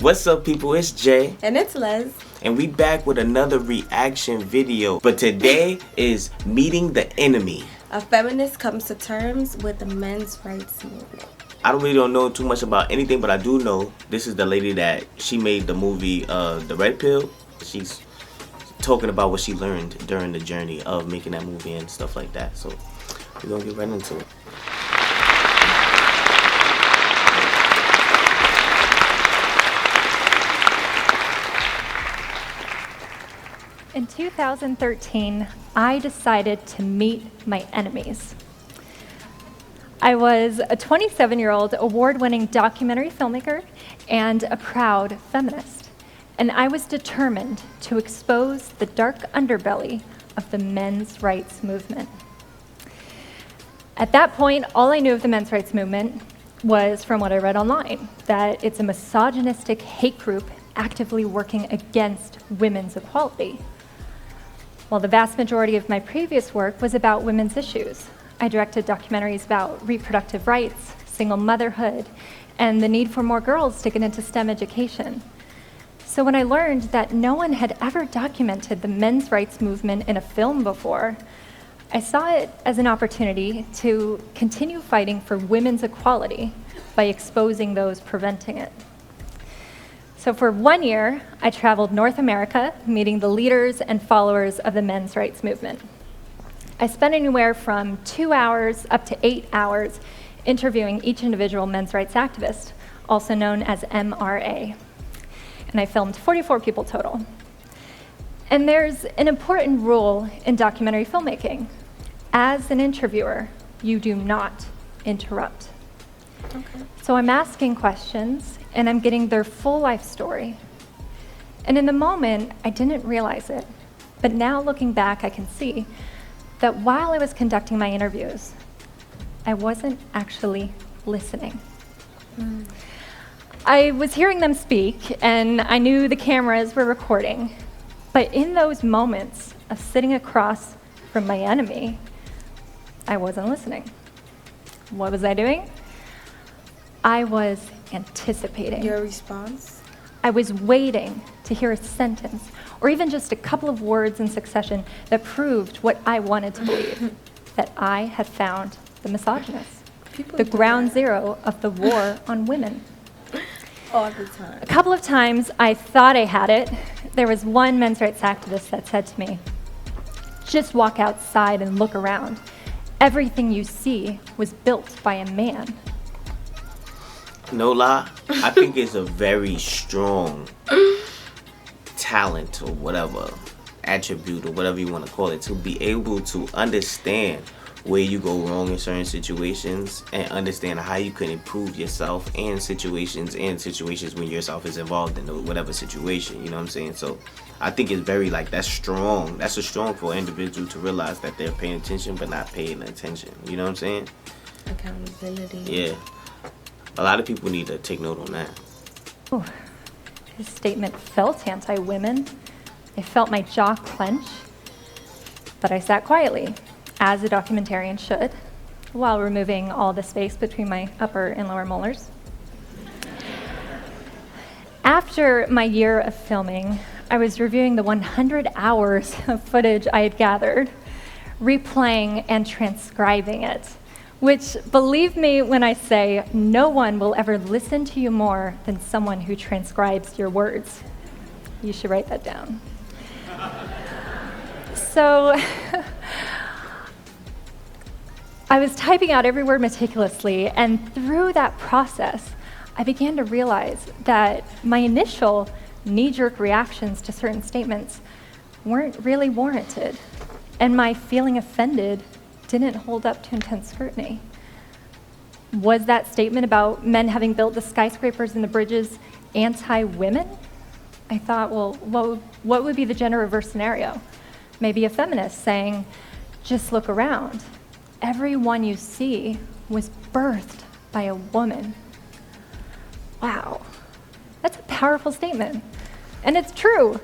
What's up, people? It's Jay. And it's Les. And we back with another reaction video. But today is Meeting the Enemy. A feminist comes to terms with the men's rights movement. I don't know too much about anything, but I do know this is the lady that she made the movie The Red Pill. She's talking about what she learned during the journey of making that movie and stuff like that. So we're going to get right into it. In 2013, I decided to meet my enemies. I was a 27-year-old award-winning documentary filmmaker and a proud feminist, and I was determined to expose the dark underbelly of the men's rights movement. At that point, all I knew of the men's rights movement was from what I read online, that it's a misogynistic hate group actively working against women's equality. While the vast majority of my previous work was about women's issues, I directed documentaries about reproductive rights, single motherhood, and the need for more girls to get into STEM education. So when I learned that no one had ever documented the men's rights movement in a film before, I saw it as an opportunity to continue fighting for women's equality by exposing those preventing it. So for 1 year, I traveled North America, meeting the leaders and followers of the men's rights movement. I spent anywhere from 2 hours up to 8 hours interviewing each individual men's rights activist, also known as MRA. And I filmed 44 people total. And there's an important rule in documentary filmmaking. As an interviewer, you do not interrupt. Okay. So I'm asking questions, and I'm getting their full life story. And in the moment, I didn't realize it. But now looking back, I can see that while I was conducting my interviews, I wasn't actually listening. I was hearing them speak, and I knew the cameras were recording. But in those moments of sitting across from my enemy, I wasn't listening. What was I doing? I was anticipating. Your response? I was waiting to hear a sentence, or even just a couple of words in succession that proved what I wanted to believe, that I had found the misogynist, the ground zero of the war on women. All the time. A couple of times I thought I had it. There was one men's rights activist that said to me, "Just walk outside and look around. Everything you see was built by a man." No lie, I think it's a very strong talent or whatever, attribute or whatever you want to call it, to be able to understand where you go wrong in certain situations and understand how you can improve yourself and situations when yourself is involved in whatever situation, you know what I'm saying? So I think it's very that's strong. That's a strong for an individual to realize that they're paying attention but not paying attention, you know what I'm saying? Accountability. Yeah. A lot of people need to take note on that. Ooh, his statement felt anti-women. I felt my jaw clench, but I sat quietly, as a documentarian should, while removing all the space between my upper and lower molars. After my year of filming, I was reviewing the 100 hours of footage I had gathered, replaying and transcribing it, which, believe me when I say, no one will ever listen to you more than someone who transcribes your words. You should write that down. So I was typing out every word meticulously, and through that process, I began to realize that my initial knee-jerk reactions to certain statements weren't really warranted, and my feeling offended didn't hold up to intense scrutiny. Was that statement about men having built the skyscrapers and the bridges anti-women? I thought, well, what would be the gender reverse scenario? Maybe a feminist saying, "Just look around. Everyone you see was birthed by a woman." Wow, that's a powerful statement. And it's true.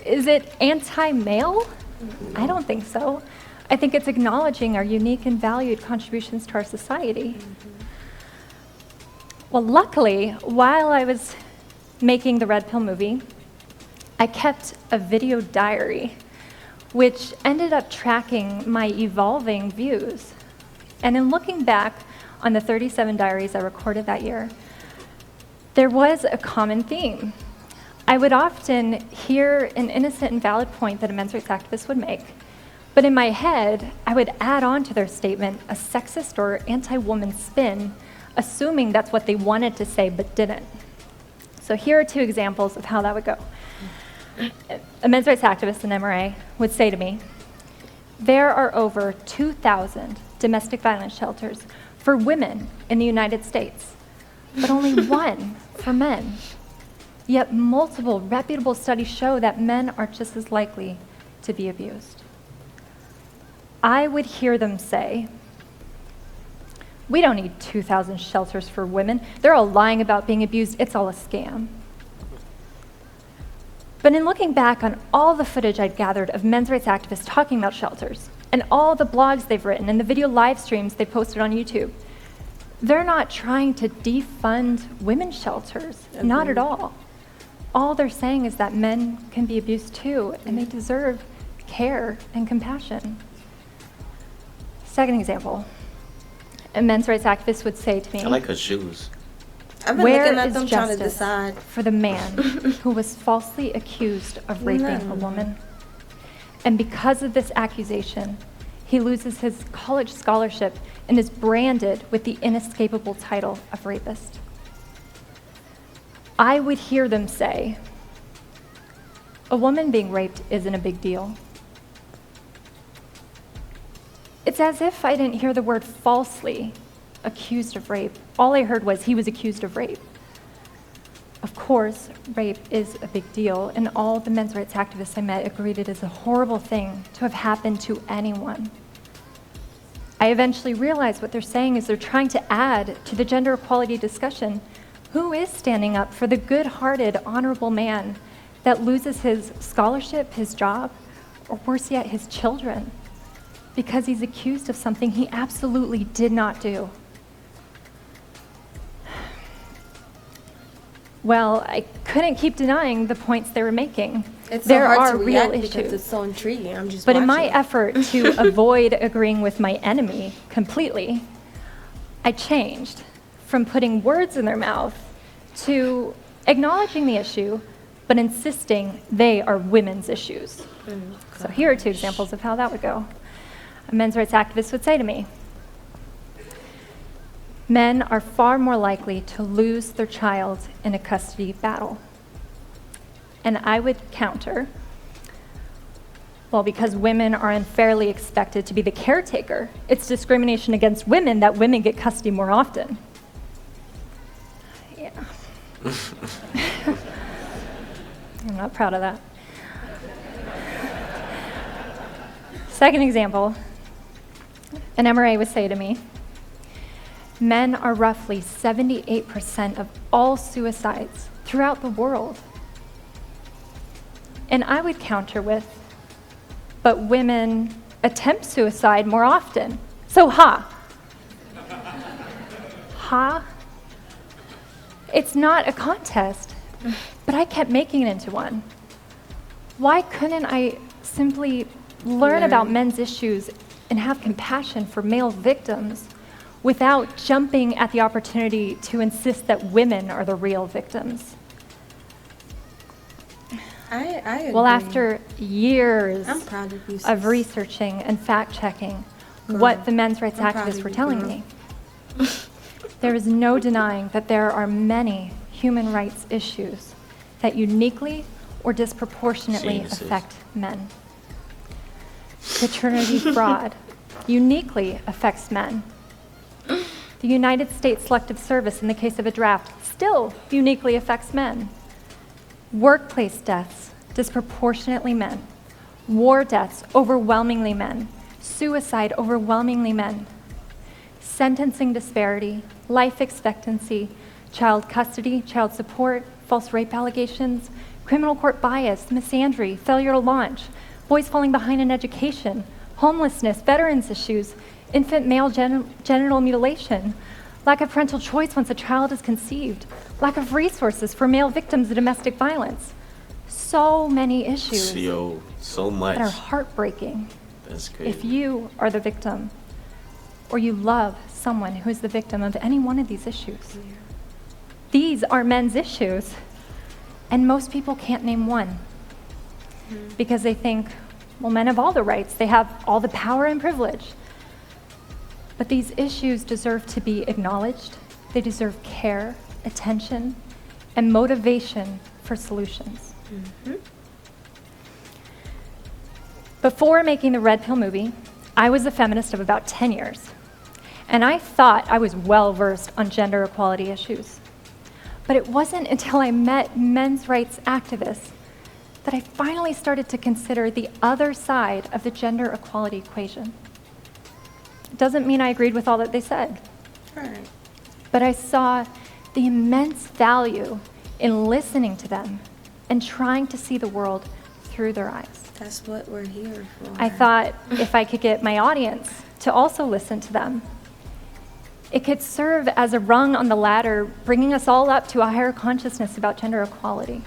Is it anti-male? I don't think so. I think it's acknowledging our unique and valued contributions to our society. Well, luckily, while I was making the Red Pill movie, I kept a video diary, which ended up tracking my evolving views. And in looking back on the 37 diaries I recorded that year, there was a common theme. I would often hear an innocent and valid point that a men's rights activist would make, but in my head, I would add on to their statement a sexist or anti-woman spin, assuming that's what they wanted to say but didn't. So here are two examples of how that would go. A men's rights activist in MRA would say to me, there are over 2,000 domestic violence shelters for women in the United States, but only one for men. Yet multiple reputable studies show that men are just as likely to be abused. I would hear them say, we don't need 2,000 shelters for women. They're all lying about being abused. It's all a scam. But in looking back on all the footage I'd gathered of men's rights activists talking about shelters, and all the blogs they've written, and the video live streams they posted on YouTube, they're not trying to defund women's shelters, not at all. All they're saying is that men can be abused too, and they deserve care and compassion. Second example, a men's rights activist would say to me, I like her shoes. I've been where looking at is them trying to justice decide. for the man who was falsely accused of raping a woman? And because of this accusation, he loses his college scholarship and is branded with the inescapable title of rapist. I would hear them say, a woman being raped isn't a big deal. It's as if I didn't hear the word falsely accused of rape. All I heard was he was accused of rape. Of course, rape is a big deal, and all the men's rights activists I met agreed it is a horrible thing to have happened to anyone. I eventually realized what they're saying is they're trying to add to the gender equality discussion who is standing up for the good-hearted, honorable man that loses his scholarship, his job, or worse yet, his children, because he's accused of something he absolutely did not do. Well, I couldn't keep denying the points they were making. It's so there hard are to real react issues. because it's so intriguing. I'm just But in watching. my effort to avoid agreeing with my enemy completely, I changed from putting words in their mouth to acknowledging the issue, but insisting they are women's issues. So here are two examples of how that would go. A men's rights activist would say to me, men are far more likely to lose their child in a custody battle. And I would counter, well, because women are unfairly expected to be the caretaker, it's discrimination against women that women get custody more often. Yeah. I'm not proud of that. Second example, an MRA would say to me, men are roughly 78% of all suicides throughout the world. And I would counter with, but women attempt suicide more often. So ha. Ha? It's not a contest, but I kept making it into one. Why couldn't I simply learn about men's issues and have compassion for male victims without jumping at the opportunity to insist that women are the real victims? I agree. Well, after years I'm proud of you, of sis. researching and fact-checking Girl, what the men's rights I'm proud activists of were you, telling girl. me, there is no denying that there are many human rights issues that uniquely or disproportionately Jesus. affect men. Paternity fraud uniquely affects men. The United States Selective Service, in the case of a draft, still uniquely affects men. Workplace deaths, disproportionately men. War deaths, overwhelmingly men. Suicide, overwhelmingly men. Sentencing disparity, life expectancy, child custody, child support, false rape allegations, criminal court bias, misandry, failure to launch, boys falling behind in education, homelessness, veterans issues, infant male genital mutilation, lack of parental choice once a child is conceived, lack of resources for male victims of domestic violence. So many issues Yo, so much. that are heartbreaking That's crazy. if you are the victim or you love someone who is the victim of any one of these issues. These are men's issues, and most people can't name one because they think, well, men have all the rights, they have all the power and privilege. But these issues deserve to be acknowledged. They deserve care, attention, and motivation for solutions. Before making the Red Pill movie, I was a feminist of about 10 years, and I thought I was well-versed on gender equality issues. But it wasn't until I met men's rights activists that I finally started to consider the other side of the gender equality equation. It doesn't mean I agreed with all that they said, Right. but I saw the immense value in listening to them and trying to see the world through their eyes. That's what we're here for. I thought if I could get my audience to also listen to them, it could serve as a rung on the ladder, bringing us all up to a higher consciousness about gender equality.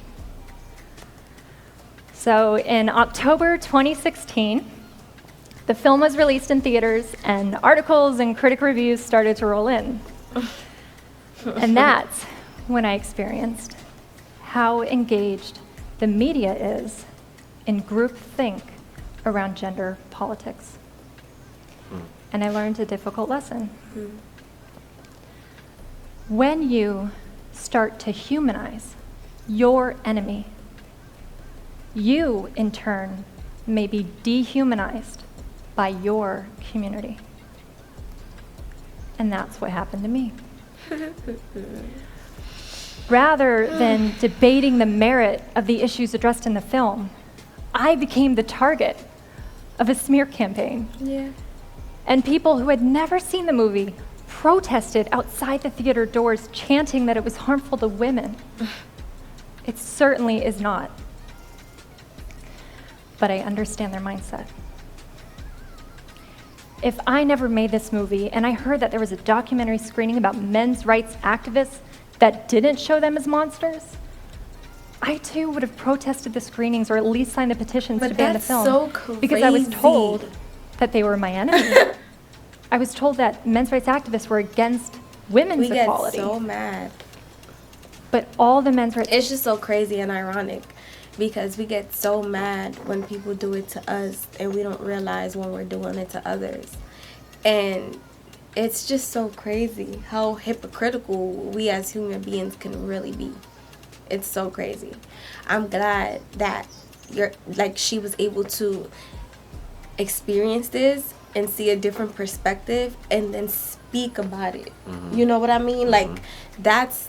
So in October 2016, the film was released in theaters, and articles and critic reviews started to roll in. And that's when I experienced how engaged the media is in groupthink around gender politics. And I learned a difficult lesson. When you start to humanize your enemy, you, in turn, may be dehumanized by your community. And that's what happened to me. Rather than debating the merit of the issues addressed in the film, I became the target of a smear campaign. Yeah. And people who had never seen the movie protested outside the theater doors, chanting that it was harmful to women. It certainly is not. But I understand their mindset. If I never made this movie and I heard that there was a documentary screening about men's rights activists that didn't show them as monsters, I too would have protested the screenings or at least signed the petitions to ban the film. So because I was crazy. told that they were my enemy. I was told that men's rights activists were against women's We get equality. so mad. But all the men's rights... It's just so crazy and ironic because we get so mad when people do it to us and we don't realize when we're doing it to others. And it's just so crazy how hypocritical we as human beings can really be. It's so crazy. I'm glad that she was able to experience this and see a different perspective and then speak about it. You know what I mean? Like that's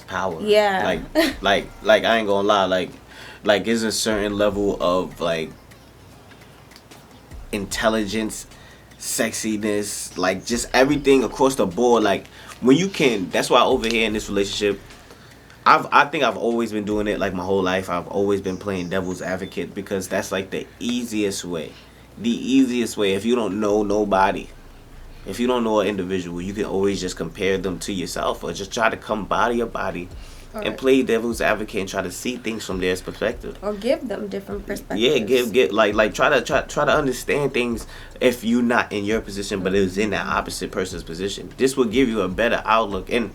power. Yeah. Like I ain't gonna lie, like there's a certain level of like intelligence, sexiness, like just everything across the board. Like when you can, that's why over here in this relationship, I think I've always been doing it like my whole life. I've always been playing devil's advocate because that's like the easiest way. The easiest way. If you don't know nobody, if you don't know an individual, you can always just compare them to yourself or just try to come body to body and play devil's advocate and try to see things from their perspective. Or give them different perspectives. Yeah, get like try to understand things if you're not in your position, but it was in that opposite person's position. This will give you a better outlook, and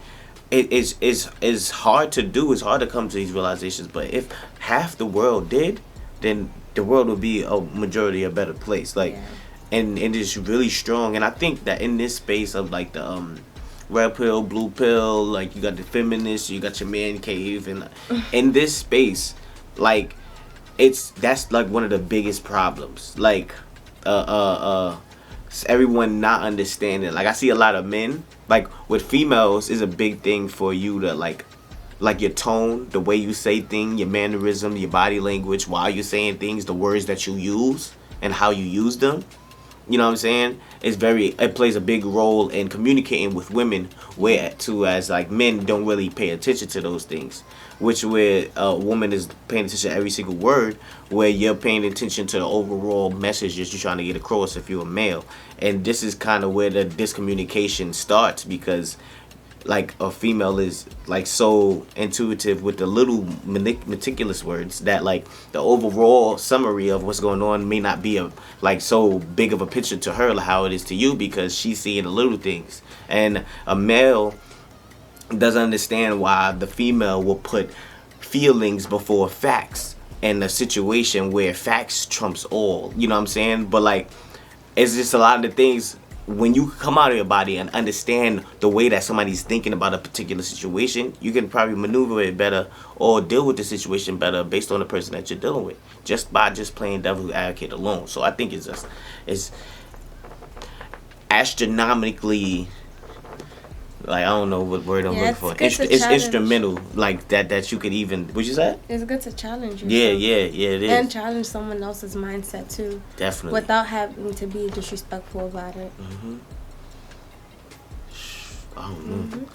it's hard to do. It's hard to come to these realizations. But if half the world did, then the world would be a majority a better place. Like, and it's really strong. And I think that in this space of like the red pill, blue pill, like you got the feminists, you got your man cave, and in this space, like that's like one of the biggest problems. Like everyone not understanding. Like I see a lot of men, like with females is a big thing for you to like your tone, the way you say things, your mannerism, your body language, while you're saying things, the words that you use and how you use them. You know what I'm saying? It plays a big role in communicating with women, where as like men don't really pay attention to those things. which where a woman is paying attention to every single word, where you're paying attention to the overall message that you're trying to get across if you're a male. And this is kind of where the discommunication starts, because like a female is like so intuitive with the little meticulous words that like the overall summary of what's going on may not be a like so big of a picture to her like how it is to you, because she's seeing the little things. And a male doesn't understand why the female will put feelings before facts in a situation where facts trumps all, you know what I'm saying? But like, it's just a lot of the things when you come out of your body and understand the way that somebody's thinking about a particular situation, you can probably maneuver it better or deal with the situation better based on the person that you're dealing with, just by just playing devil's advocate alone. So I think it's astronomically, like, I don't know what word I'm looking for. It's instrumental, like that you could even. What you say? It's good to challenge yourself. Yeah, it is. And challenge someone else's mindset too. Definitely. Without having to be disrespectful about it. I don't know.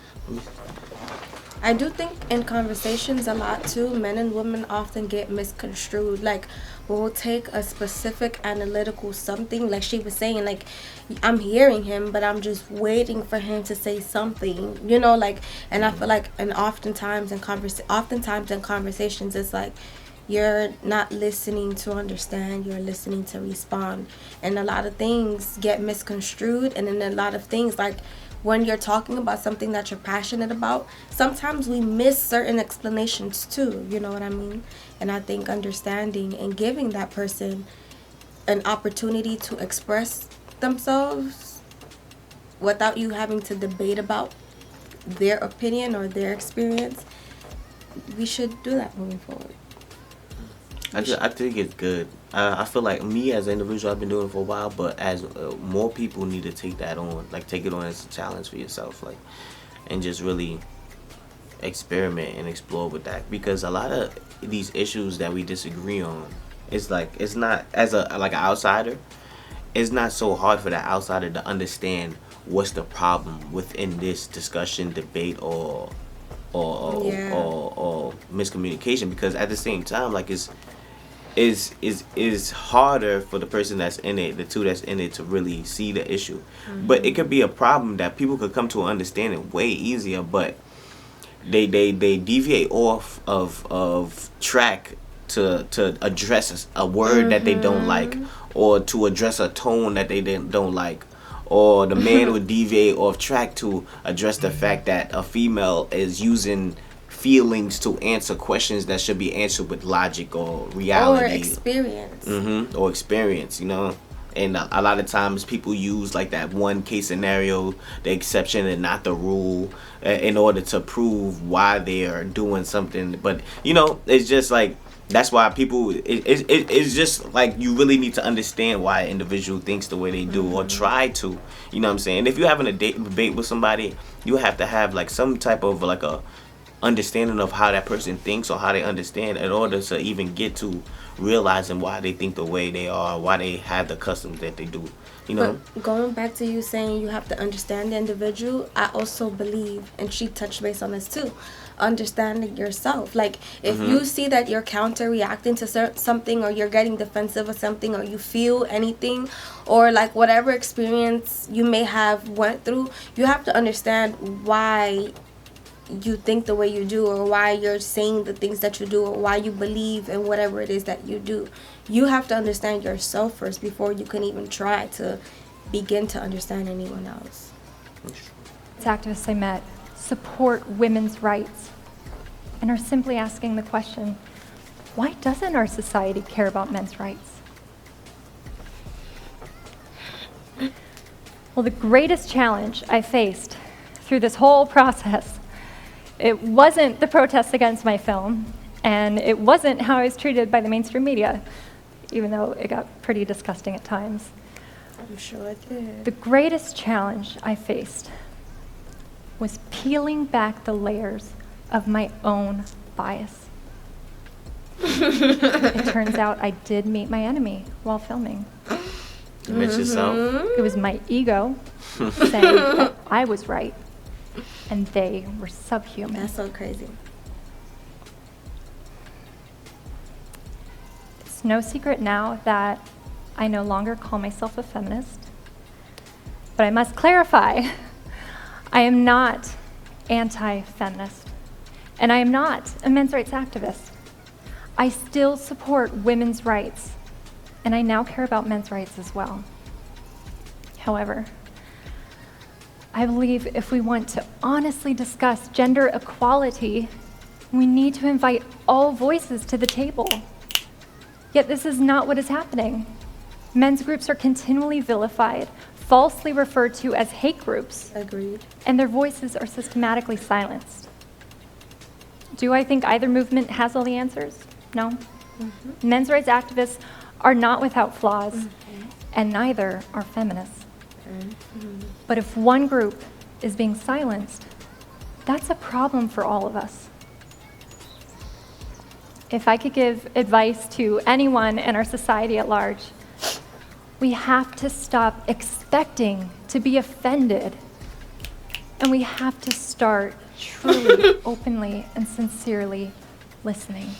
I do think in conversations a lot too, men and women often get misconstrued. Like, we'll take a specific analytical something, like she was saying, like, I'm hearing him, but I'm just waiting for him to say something, you know, like, and I feel like, and oftentimes in conversations, it's like, you're not listening to understand, you're listening to respond. And a lot of things get misconstrued, and then a lot of things, like, when you're talking about something that you're passionate about, sometimes we miss certain explanations too, you know what I mean? And I think understanding and giving that person an opportunity to express themselves without you having to debate about their opinion or their experience, we should do that moving forward. I think it's good. I feel like me as an individual, I've been doing it for a while, but as more people need to take that on, like take it on as a challenge for yourself, like, and just really experiment and explore with that, because a lot of these issues that we disagree on, it's like, it's not, as a like an outsider, it's not so hard for that outsider to understand what's the problem within this discussion, debate, or miscommunication, because at the same time, like, is harder for the person that's in it, the two that's in it, to really see the issue. But it could be a problem that people could come to an understanding way easier, but they deviate off of track to address a word that they don't like, or to address a tone that they don't like, or the man would deviate off track to address the fact that a female is using feelings to answer questions that should be answered with logic or reality or experience. Or experience, you know. And a lot of times people use like that one case scenario, the exception and not the rule, in order to prove why they are doing something. But you know, it's just like, that's why people, it's just like, you really need to understand why an individual thinks the way they do, or try to, you know what I'm saying? If you're having a debate with somebody, you have to have like some type of like a understanding of how that person thinks, or how they understand, in order to even get to realizing why they think the way they are, why they have the customs that they do, you know. But going back to you saying you have to understand the individual, I also believe, and she touched base on this too, understanding yourself. Like, if you see that you're counter reacting to something, or you're getting defensive of something, or you feel anything, or like whatever experience you may have went through, you have to understand why you think the way you do, or why you're saying the things that you do, or why you believe in whatever it is that you do. You have to understand yourself first before you can even try to begin to understand anyone else. Activists I met support women's rights and are simply asking the question, why doesn't our society care about men's rights? Well, the greatest challenge I faced through this whole process, it wasn't the protests against my film, and it wasn't how I was treated by the mainstream media, even though it got pretty disgusting at times. I'm sure it did. The greatest challenge I faced was peeling back the layers of my own bias. It turns out I did meet my enemy while filming. You met yourself? It was my ego saying that I was right and they were subhuman. That's so crazy. It's no secret now that I no longer call myself a feminist. But I must clarify, I am not anti-feminist, and I am not a men's rights activist. I still support women's rights, and I now care about men's rights as well. However, I believe if we want to honestly discuss gender equality, we need to invite all voices to the table. Yet this is not what is happening. Men's groups are continually vilified, falsely referred to as hate groups. Agreed. And their voices are systematically silenced. Do I think either movement has all the answers? No. Mm-hmm. Men's rights activists are not without flaws, mm-hmm. and neither are feminists. Mm-hmm. But if one group is being silenced, that's a problem for all of us. If I could give advice to anyone in our society at large, we have to stop expecting to be offended, and we have to start truly, openly, and sincerely listening.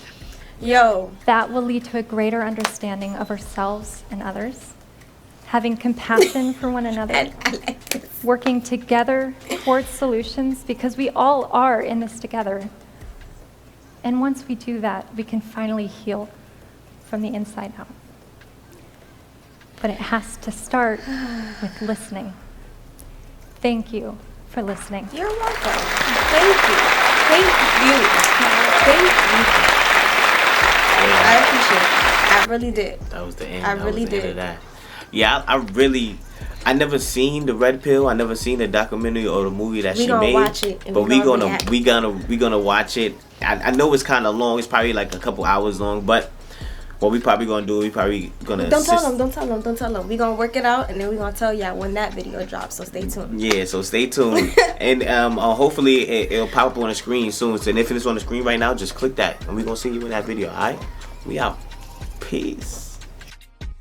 Yo. That will lead to a greater understanding of ourselves and others, having compassion for one another, working together towards solutions, because we all are in this together. And once we do that, we can finally heal from the inside out. But it has to start with listening. Thank you for listening. You're welcome. Thank you. Thank you. Thank you. I appreciate it. I really did. That was the end. I really did. That. Yeah, I never seen the Red Pill. I never seen the documentary or the movie that she made. We gonna watch it, and but we gonna watch it. I know it's kind of long. It's probably like a couple hours long, but what we probably gonna do, Don't tell them. We gonna work it out, and then we gonna tell y'all when that video drops. So stay tuned. Yeah, so stay tuned, and hopefully it'll pop up on the screen soon. So if it's on the screen right now, just click that, and we gonna see you in that video. All right, we out. Peace.